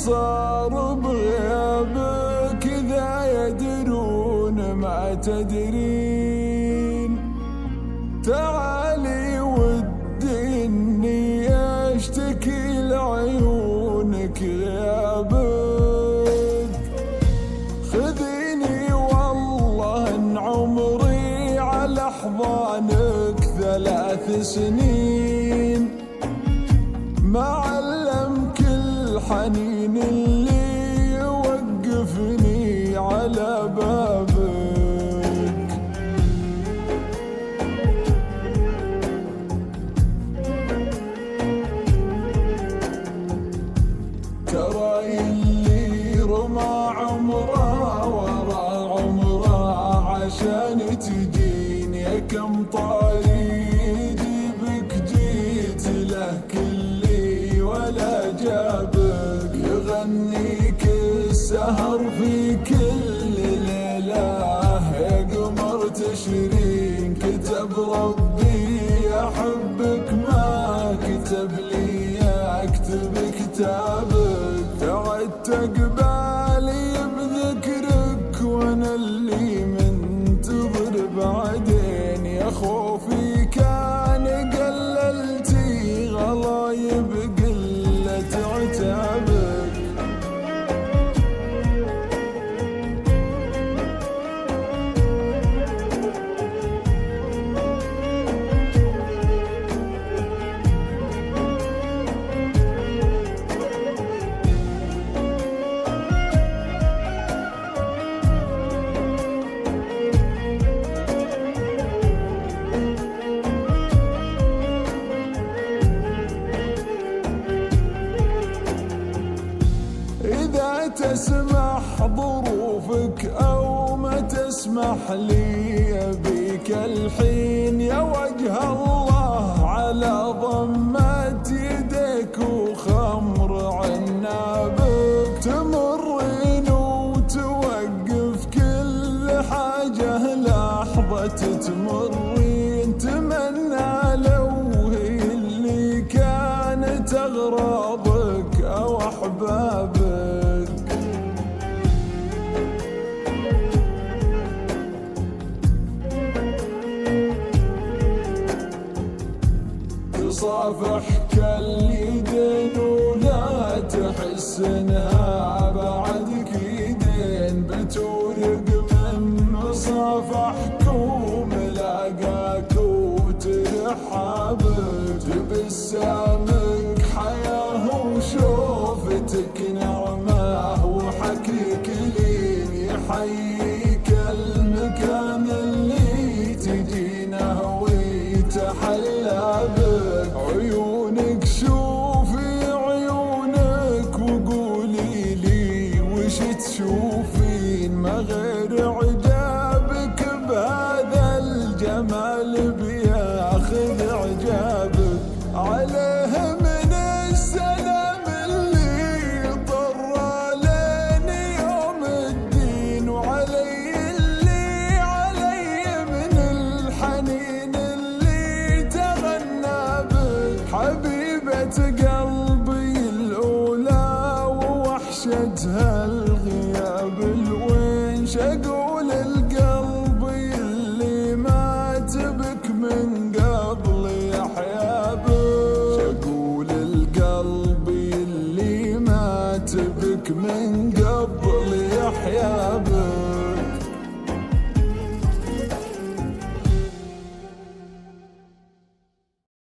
صار بغيابك إذا يدرون ما تدرين. تعالي ودي إني أشتكي لعيونك غيابك. خذيني والله إن عمري على أحضانك 3 سنين. ما علمك الحنين اللي يوقفني على بابك. ترى اللي رمى عمره ورا عمره عشان تجيني كم طاري يجيبك جيت له كلي ولا جابك. يغنيك السهر في كل ليلة يا قمر تشرين. كتب ربي أحبك ما كتب لي أكتب كتابك. تعدت قبالي بذكرك وانا اللي منتظر بعدين. يا خوفي كان قللتي غلايب قلة عتابك. إذا تسمح ظروفك أو ما تسمح لي بيك الحين. يا وجه الله على ضمة يديك وخمر عنابك. تمرين وتوقف كل حاجة لحظة تمرين. تمنى لو هي اللي كانت أغراضك أو أحبابك. تصافحك اليدين ولا تحس انها بعدك يدين. بتورق من مصافحك وملاقاك وترحابك. تبسامك حياة وشوفتك نعمة وحكيك لين. يحييك المكان اللي تجينا ويتحلى بك. عيونك شوفي عيونك وقولي لي وش تشوفين. ما غير عجابك بهذا الجمال بياخذ عجابك. عليه من السلام اللي طر لين يوم الدين. وعلي اللي علي من الحنين اللي تغنى بك. حبيبة قلبي الأولى ووحشتها الغياب الوين. شقول القلب اللي مات بك من قبل يحيا بك. شقول القلب اللي مات بك من قبل يحيا بك.